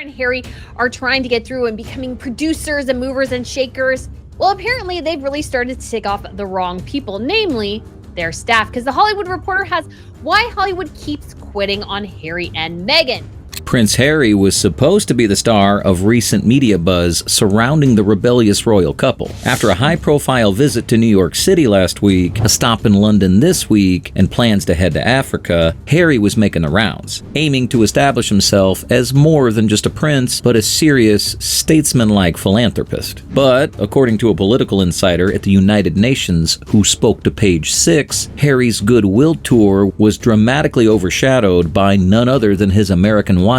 and Harry are trying to get through and becoming producers and movers and shakers. Well, apparently they've really started to take off the wrong people, namely their staff, because The Hollywood Reporter has why Hollywood keeps quitting on Harry and Meghan. Prince Harry was supposed to be the star of recent media buzz surrounding the rebellious royal couple. After a high-profile visit to New York City last week, a stop in London this week, and plans to head to Africa, Harry was making the rounds, aiming to establish himself as more than just a prince, but a serious, statesman-like philanthropist. But, according to a political insider at the United Nations who spoke to Page 6, Harry's goodwill tour was dramatically overshadowed by none other than his American wife,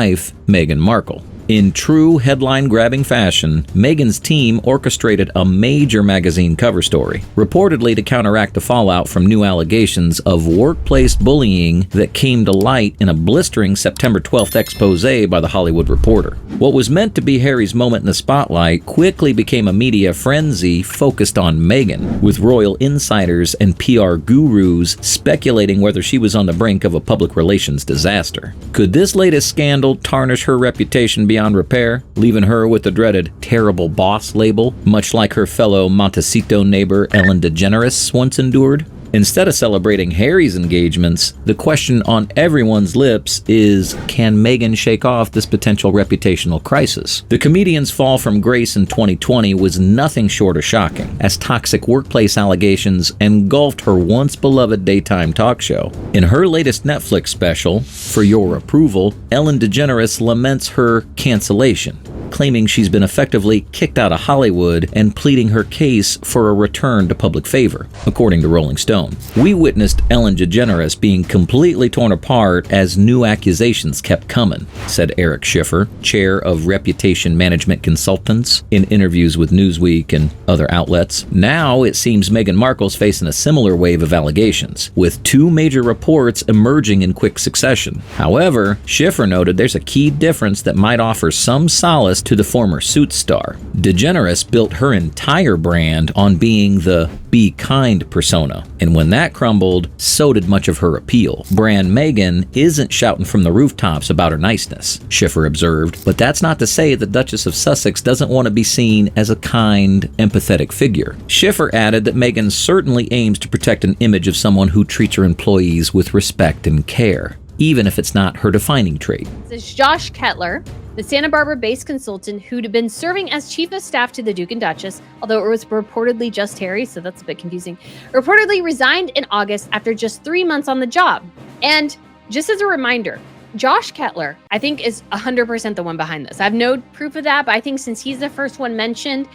Meghan Markle. In true headline-grabbing fashion, Meghan's team orchestrated a major magazine cover story, reportedly to counteract the fallout from new allegations of workplace bullying that came to light in a blistering September 12th expose by The Hollywood Reporter. What was meant to be Harry's moment in the spotlight quickly became a media frenzy focused on Meghan, with royal insiders and PR gurus speculating whether she was on the brink of a public relations disaster. Could this latest scandal tarnish her reputation beyond repair, leaving her with the dreaded terrible boss label, much like her fellow Montecito neighbor Ellen DeGeneres once endured? Instead of celebrating Harry's engagements, the question on everyone's lips is, can Meghan shake off this potential reputational crisis? The comedian's fall from grace in 2020 was nothing short of shocking, as toxic workplace allegations engulfed her once beloved daytime talk show. In her latest Netflix special, For Your Approval, Ellen DeGeneres laments her cancellation, claiming she's been effectively kicked out of Hollywood and pleading her case for a return to public favor, according to Rolling Stone. We witnessed Ellen DeGeneres being completely torn apart as new accusations kept coming, said Eric Schiffer, chair of Reputation Management Consultants, in interviews with Newsweek and other outlets. Now it seems Meghan Markle's facing a similar wave of allegations, with two major reports emerging in quick succession. However, Schiffer noted there's a key difference that might offer some solace to the former Suits star. DeGeneres built her entire brand on being the be kind persona, and when that crumbled, so did much of her appeal. Brand Meghan isn't shouting from the rooftops about her niceness, Schiffer observed, but that's not to say the Duchess of Sussex doesn't want to be seen as a kind, empathetic figure. Schiffer added that Meghan certainly aims to protect an image of someone who treats her employees with respect and care, even if it's not her defining trait. This is Josh Kettler, the Santa Barbara-based consultant who'd been serving as chief of staff to the Duke and Duchess, although it was reportedly just Harry, so that's a bit confusing, reportedly resigned in August after just 3 months on the job. And just as a reminder, Josh Kettler, I think, is 100% the one behind this. I have no proof of that, but I think since he's the first one mentioned,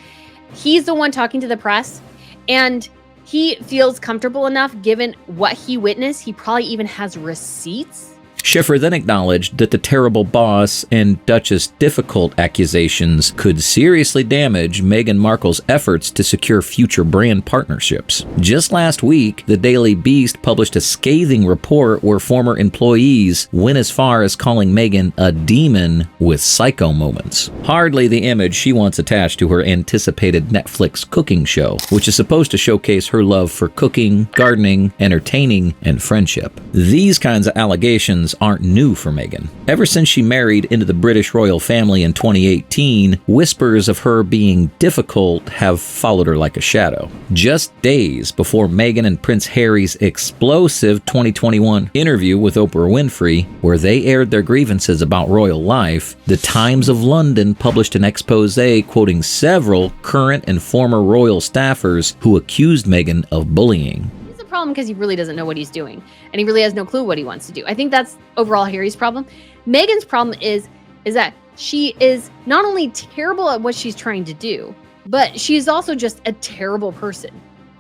he's the one talking to the press, and he feels comfortable enough, given what he witnessed. He probably even has receipts. Schiffer then acknowledged that the terrible boss and Duchess difficult accusations could seriously damage Meghan Markle's efforts to secure future brand partnerships. Just last week, the Daily Beast published a scathing report where former employees went as far as calling Meghan a demon with psycho moments. Hardly the image she wants attached to her anticipated Netflix cooking show, which is supposed to showcase her love for cooking, gardening, entertaining, and friendship. These kinds of allegations aren't new for Meghan. Ever since she married into the British royal family in 2018, whispers of her being difficult have followed her like a shadow. Just days before Meghan and Prince Harry's explosive 2021 interview with Oprah Winfrey, where they aired their grievances about royal life, the Times of London published an expose quoting several current and former royal staffers who accused Meghan of bullying. Problem because he really doesn't know what he's doing, and he really has no clue what he wants to do. I think that's overall Harry's problem. Meghan's problem is that she is not only terrible at what she's trying to do, but she's also just a terrible person.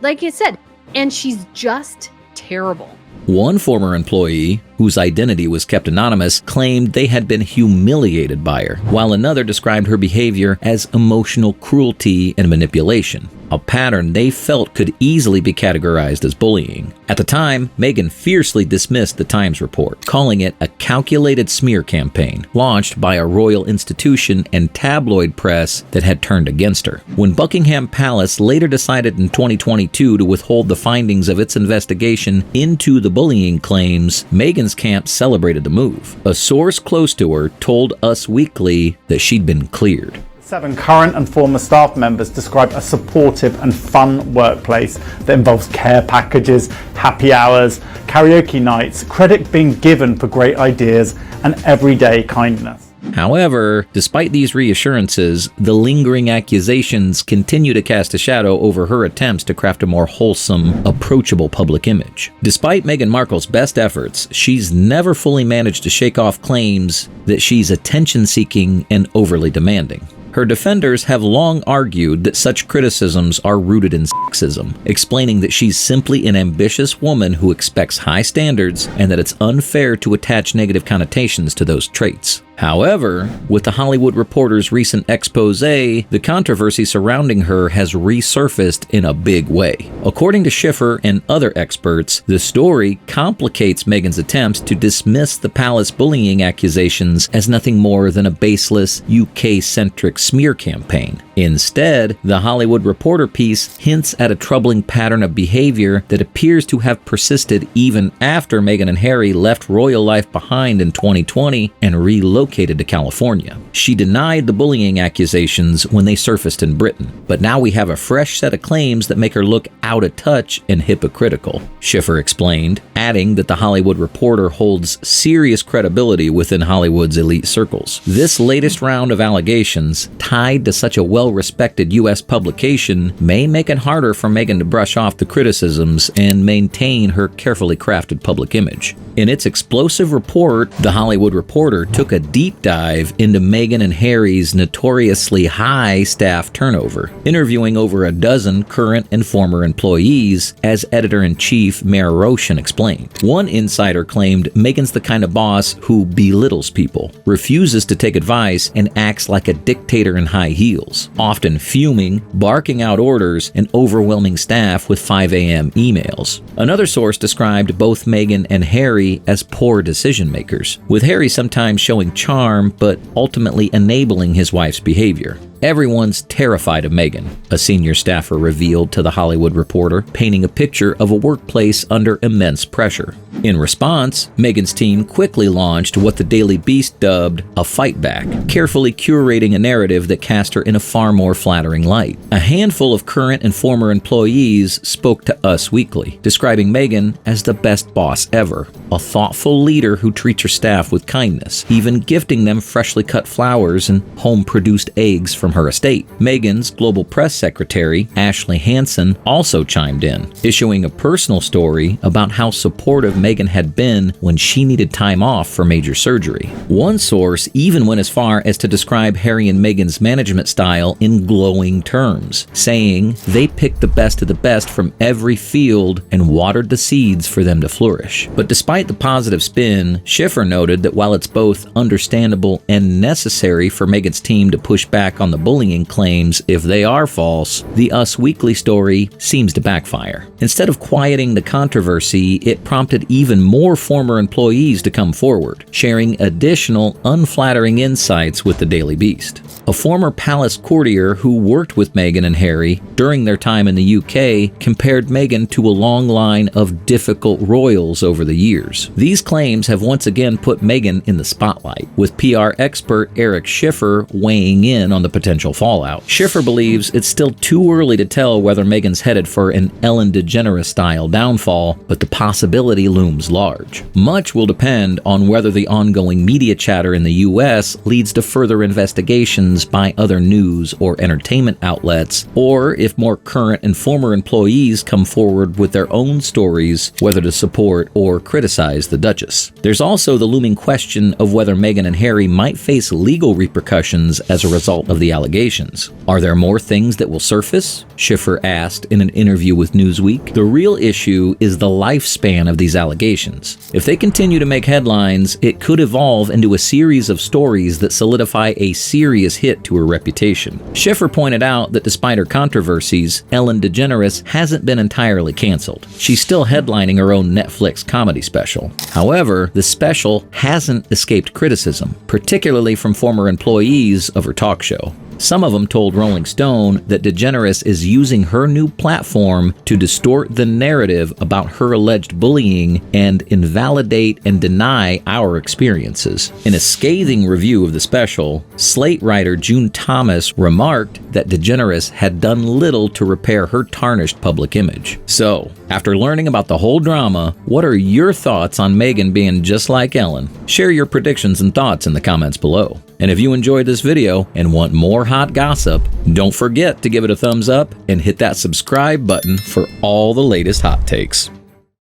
Like I said, and she's just terrible. One former employee, whose identity was kept anonymous, claimed they had been humiliated by her, while another described her behavior as emotional cruelty and manipulation. a pattern they felt could easily be categorized as bullying. At the time, Meghan fiercely dismissed the Times report, calling it a calculated smear campaign launched by a royal institution and tabloid press that had turned against her. When Buckingham Palace later decided in 2022 to withhold the findings of its investigation into the bullying claims, Meghan's camp celebrated the move. A source close to her told Us Weekly that she'd been cleared. 7 current and former staff members describe a supportive and fun workplace that involves care packages, happy hours, karaoke nights, credit being given for great ideas, and everyday kindness. However, despite these reassurances, the lingering accusations continue to cast a shadow over her attempts to craft a more wholesome, approachable public image. Despite Meghan Markle's best efforts, she's never fully managed to shake off claims that she's attention-seeking and overly demanding. Her defenders have long argued that such criticisms are rooted in sexism, explaining that she's simply an ambitious woman who expects high standards and that it's unfair to attach negative connotations to those traits. However, with The Hollywood Reporter's recent expose, the controversy surrounding her has resurfaced in a big way. According to Schiffer and other experts, the story complicates Meghan's attempts to dismiss the palace bullying accusations as nothing more than a baseless, UK-centric smear campaign. Instead, the Hollywood Reporter piece hints at a troubling pattern of behavior that appears to have persisted even after Meghan and Harry left royal life behind in 2020 and relocated to California. She denied the bullying accusations when they surfaced in Britain, but now we have a fresh set of claims that make her look out of touch and hypocritical, Schiffer explained, adding that the Hollywood Reporter holds serious credibility within Hollywood's elite circles. This latest round of allegations, tied to such a well-respected U.S. publication, may make it harder for Meghan to brush off the criticisms and maintain her carefully crafted public image. In its explosive report, the Hollywood Reporter took a deep dive into Meghan and Harry's notoriously high staff turnover, interviewing over a dozen current and former employees, as editor-in-chief Mayor Roshan explained. One insider claimed Meghan's the kind of boss who belittles people, refuses to take advice, and acts like a dictator in high heels, often fuming, barking out orders, and overwhelming staff with 5 a.m. emails. Another source described both Meghan and Harry as poor decision makers, with Harry sometimes showing charm but ultimately enabling his wife's behavior. Everyone's terrified of Meghan, a senior staffer revealed to The Hollywood Reporter, painting a picture of a workplace under immense pressure. In response, Meghan's team quickly launched what the Daily Beast dubbed a fight back, carefully curating a narrative that cast her in a far more flattering light. A handful of current and former employees spoke to Us Weekly, describing Meghan as the best boss ever, a thoughtful leader who treats her staff with kindness, even gifting them freshly cut flowers and home-produced eggs from her estate. Meghan's global press secretary, Ashley Hansen, also chimed in, issuing a personal story about how supportive Meghan had been when she needed time off for major surgery. One source even went as far as to describe Harry and Meghan's management style in glowing terms, saying they picked the best of the best from every field and watered the seeds for them to flourish. But despite the positive spin, Schiffer noted that while it's both understandable and necessary for Meghan's team to push back on the bullying claims if they are false, the Us Weekly story seems to backfire. Instead of quieting the controversy, it prompted even more former employees to come forward, sharing additional unflattering insights with the Daily Beast. A former palace courtier who worked with Meghan and Harry during their time in the UK compared Meghan to a long line of difficult royals over the years. These claims have once again put Meghan in the spotlight, with PR expert Eric Schiffer weighing in on the potential fallout. Schiffer believes it's still too early to tell whether Meghan's headed for an Ellen DeGeneres-style downfall, but the possibility looms large. Much will depend on whether the ongoing media chatter in the US leads to further investigations by other news or entertainment outlets, or if more current and former employees come forward with their own stories, whether to support or criticize the Duchess. There's also the looming question of whether Meghan and Harry might face legal repercussions as a result of the allegations. Are there more things that will surface? Schiffer asked in an interview with Newsweek. The real issue is the lifespan of these allegations. If they continue to make headlines, it could evolve into a series of stories that solidify a serious hit to her reputation. Schiffer pointed out that despite her controversies, Ellen DeGeneres hasn't been entirely canceled. She's still headlining her own Netflix comedy special. However, the special hasn't escaped criticism, particularly from former employees of her talk show. Some of them told Rolling Stone that DeGeneres is using her new platform to distort the narrative about her alleged bullying and invalidate and deny our experiences. In a scathing review of the special, Slate writer June Thomas remarked that DeGeneres had done little to repair her tarnished public image. So, after learning about the whole drama, what are your thoughts on Meghan being just like Ellen? Share your predictions and thoughts in the comments below. And if you enjoyed this video and want more hot gossip, don't forget to give it a thumbs up and hit that subscribe button for all the latest hot takes.